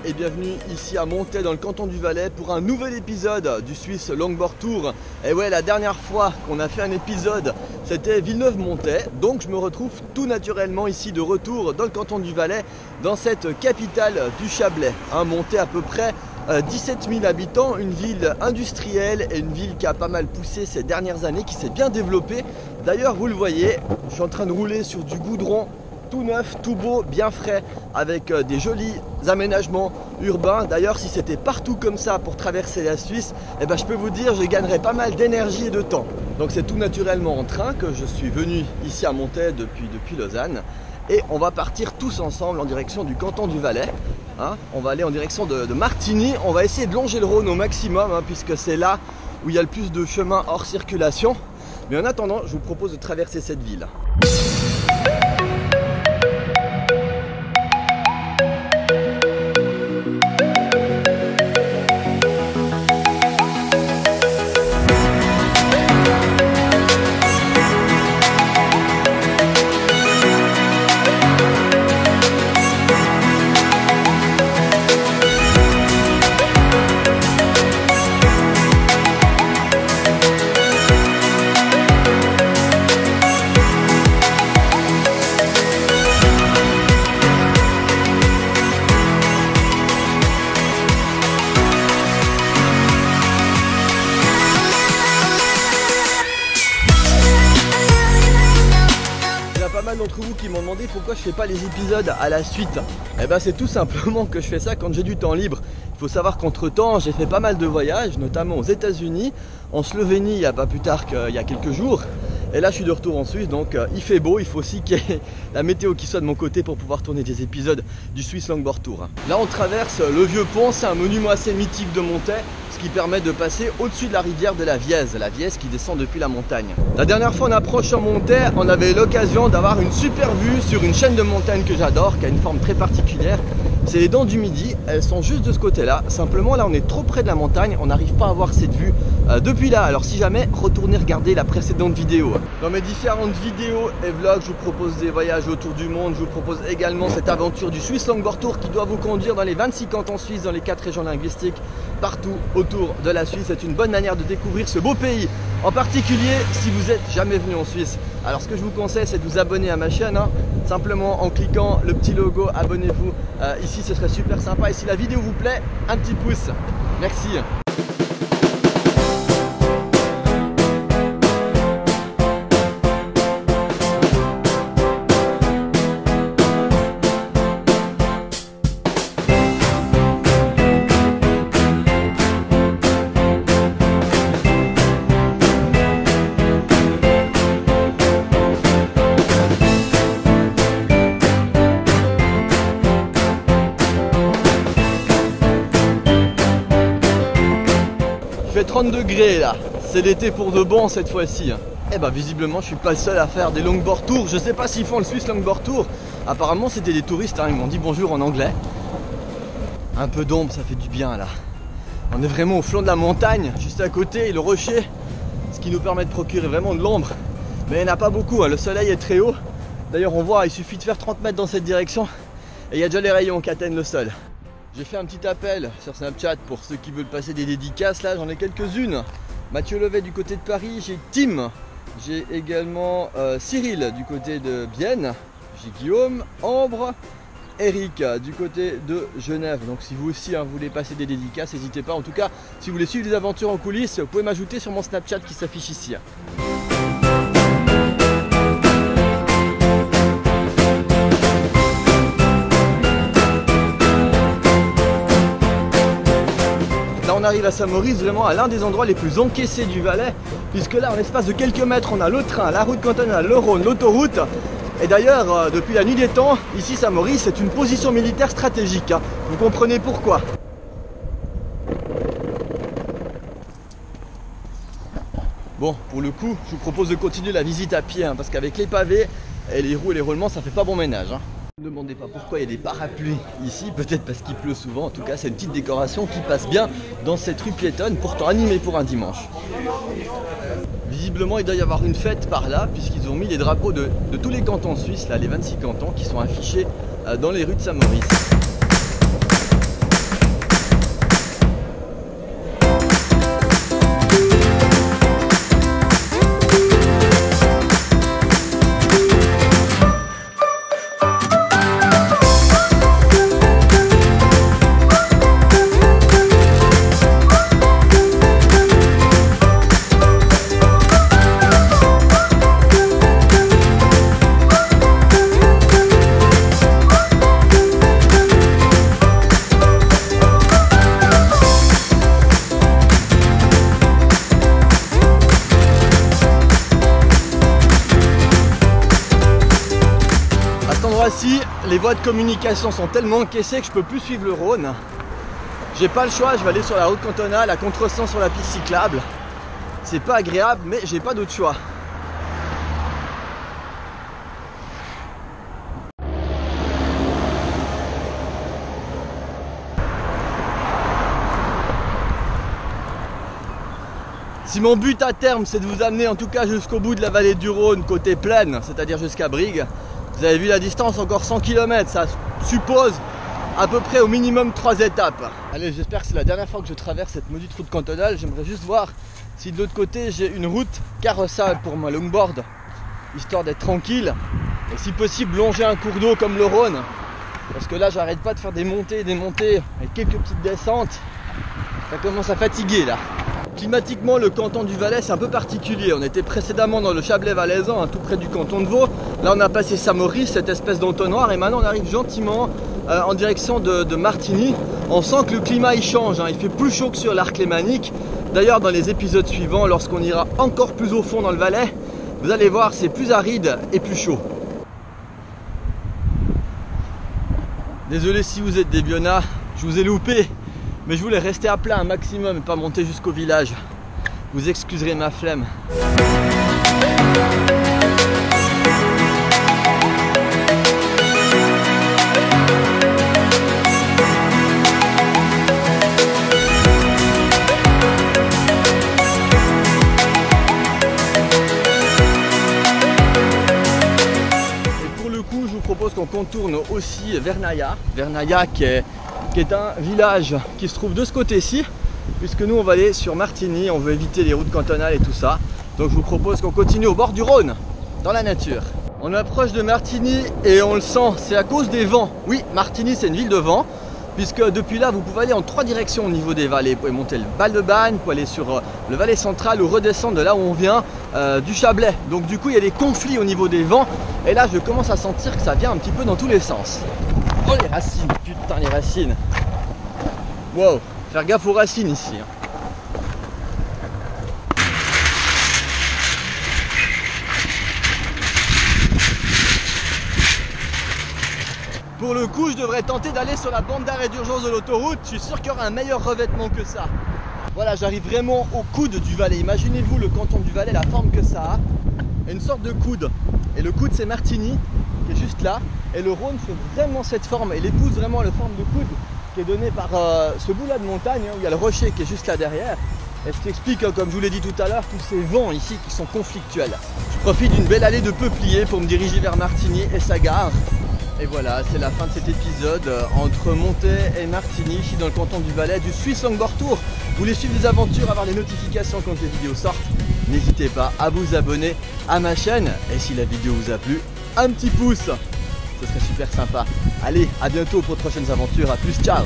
et bienvenue ici à Montet dans le canton du Valais pour un nouvel épisode du Swiss Longboard Tour. Et ouais, la dernière fois qu'on a fait un épisode c'était Villeneuve-Montet, donc je me retrouve tout naturellement ici de retour dans le canton du Valais, dans cette capitale du Chablais. Montet à peu près 17 000 habitants, une ville industrielle et une ville qui a pas mal poussé ces dernières années, qui s'est bien développée. D'ailleurs vous le voyez, je suis en train de rouler sur du goudron tout neuf, tout beau, bien frais, avec des jolis aménagements urbains. D'ailleurs, si c'était partout comme ça pour traverser la Suisse, je peux vous dire, je gagnerais pas mal d'énergie et de temps. Donc c'est tout naturellement en train que je suis venu ici à Montet depuis Lausanne. Et on va partir tous ensemble en direction du canton du Valais. On va aller en direction de Martigny. On va essayer de longer le Rhône au maximum, puisque c'est là où il y a le plus de chemins hors circulation. Mais en attendant, je vous propose de traverser cette ville. D'entre vous qui m'ont demandé pourquoi je fais pas les épisodes à la suite. C'est tout simplement que je fais ça quand j'ai du temps libre. Il faut savoir qu'entre temps j'ai fait pas mal de voyages, notamment aux États-Unis, en Slovénie il n'y a pas plus tard qu'il y a quelques jours. Et là je suis de retour en Suisse, donc il fait beau, il faut aussi qu'il y ait la météo qui soit de mon côté pour pouvoir tourner des épisodes du Swiss Longboard Tour. Là on traverse le Vieux Pont, c'est un monument assez mythique de Montet, ce qui permet de passer au-dessus de la rivière de la Vièze qui descend depuis la montagne. La dernière fois en approchant Montet, on avait l'occasion d'avoir une super vue sur une chaîne de montagnes que j'adore, qui a une forme très particulière. C'est les Dents du Midi, elles sont juste de ce côté-là. Simplement là on est trop près de la montagne, on n'arrive pas à voir cette vue depuis là. Alors si jamais, retournez regarder la précédente vidéo. Dans mes différentes vidéos et vlogs, je vous propose des voyages autour du monde. Je vous propose également cette aventure du Swiss Longboard Tour qui doit vous conduire dans les 26 cantons suisses, dans les 4 régions linguistiques, partout autour de la Suisse. C'est une bonne manière de découvrir ce beau pays. En particulier si vous n'êtes jamais venu en Suisse. Alors ce que je vous conseille, c'est de vous abonner à ma chaîne, simplement en cliquant le petit logo, abonnez-vous ici, ce serait super sympa. Et si la vidéo vous plaît, un petit pouce. Merci. Il fait 30 degrés là, c'est l'été pour de bon cette fois-ci. Visiblement je suis pas le seul à faire des longboard tours. Je sais pas s'ils font le Swiss Longboard Tour. Apparemment c'était des touristes, ils m'ont dit bonjour en anglais. Un peu d'ombre, ça fait du bien là. On est vraiment au flanc de la montagne, juste à côté, le rocher, ce qui nous permet de procurer vraiment de l'ombre. Mais il n'y en a pas beaucoup, le soleil est très haut. D'ailleurs on voit, il suffit de faire 30 mètres dans cette direction et il y a déjà les rayons qui atteignent le sol. J'ai fait un petit appel sur Snapchat pour ceux qui veulent passer des dédicaces, là j'en ai quelques-unes. Mathieu Levet du côté de Paris, j'ai Tim, j'ai également Cyril du côté de Bienne, j'ai Guillaume, Ambre, Eric du côté de Genève. Donc si vous aussi vous voulez passer des dédicaces, n'hésitez pas. En tout cas, si vous voulez suivre des aventures en coulisses, vous pouvez m'ajouter sur mon Snapchat qui s'affiche ici. On arrive à Saint-Maurice, vraiment à l'un des endroits les plus encaissés du Valais, puisque là en l'espace de quelques mètres on a le train, la route cantonale, le Rhône, l'autoroute. Et d'ailleurs depuis la nuit des temps, ici Saint-Maurice c'est une position militaire stratégique, vous comprenez pourquoi. Bon, pour le coup je vous propose de continuer la visite à pied, parce qu'avec les pavés et les roues et les roulements ça fait pas bon ménage. Ne me demandez pas pourquoi il y a des parapluies ici, peut-être parce qu'il pleut souvent. En tout cas c'est une petite décoration qui passe bien dans cette rue piétonne, pourtant animée pour un dimanche. Visiblement il doit y avoir une fête par là, puisqu'ils ont mis les drapeaux de tous les cantons suisses, là, les 26 cantons qui sont affichés dans les rues de Saint-Maurice. fois-ci, les voies de communication sont tellement encaissées que je peux plus suivre le Rhône. J'ai pas le choix, je vais aller sur la route cantonale à contresens sur la piste cyclable. C'est pas agréable, mais j'ai pas d'autre choix. Si mon but à terme c'est de vous amener en tout cas jusqu'au bout de la vallée du Rhône côté plaine, c'est-à-dire jusqu'à Brigue, vous avez vu la distance, encore 100 km, ça suppose à peu près au minimum 3 étapes. Allez, j'espère que c'est la dernière fois que je traverse cette maudite route cantonale. J'aimerais juste voir si de l'autre côté j'ai une route carrossable pour ma longboard, histoire d'être tranquille et si possible longer un cours d'eau comme le Rhône, parce que là j'arrête pas de faire des montées avec quelques petites descentes, ça commence à fatiguer là. Climatiquement, le canton du Valais c'est un peu particulier. On était précédemment dans le Chablais valaisan, tout près du canton de Vaud. Là on a passé Saint-Maurice, cette espèce d'entonnoir, et maintenant on arrive gentiment en direction de Martigny. On sent que le climat il change, il fait plus chaud que sur l'arc lémanique. D'ailleurs dans les épisodes suivants, lorsqu'on ira encore plus au fond dans le Valais, vous allez voir c'est plus aride et plus chaud. Désolé si vous êtes des Bionnas, je vous ai loupé. Mais je voulais rester à plat un maximum et pas monter jusqu'au village. Vous excuserez ma flemme. Et pour le coup, je vous propose qu'on contourne aussi Vernaya. Vernaya qui est un village qui se trouve de ce côté-ci, puisque nous on va aller sur Martigny, on veut éviter les routes cantonales et tout ça. Donc je vous propose qu'on continue au bord du Rhône, dans la nature. On approche de Martigny et on le sent, c'est à cause des vents. Oui, Martigny c'est une ville de vent, puisque depuis là vous pouvez aller en 3 directions au niveau des vallées. Vous pouvez monter le Val de Bagne, vous pouvez aller sur le Valais central ou redescendre de là où on vient, du Chablais. Donc du coup il y a des conflits au niveau des vents, et là je commence à sentir que ça vient un petit peu dans tous les sens. Oh les racines, putain les racines. Wow, faire gaffe aux racines ici. Pour le coup, je devrais tenter d'aller sur la bande d'arrêt d'urgence de l'autoroute. Je suis sûr qu'il y aura un meilleur revêtement que ça. Voilà, j'arrive vraiment au coude du Valais. Imaginez-vous le canton du Valais, la forme que ça a. Une sorte de coude. Et le coude c'est Martigny, qui est juste là. Et le Rhône fait vraiment cette forme. Il épouse vraiment la forme de coude qui est donnée par ce bout-là de montagne, où il y a le rocher qui est juste là derrière. Et ce qui explique, comme je vous l'ai dit tout à l'heure, tous ces vents ici qui sont conflictuels. Je profite d'une belle allée de peupliers pour me diriger vers Martigny et sa gare. Et voilà, c'est la fin de cet épisode entre Montet et Martigny, ici dans le canton du Valais, du Swiss Longboard Tour. Vous voulez suivre des aventures, avoir les notifications quand les vidéos sortent, n'hésitez pas à vous abonner à ma chaîne. Et si la vidéo vous a plu, un petit pouce, ce serait super sympa. Allez, à bientôt pour de prochaines aventures, à plus, ciao!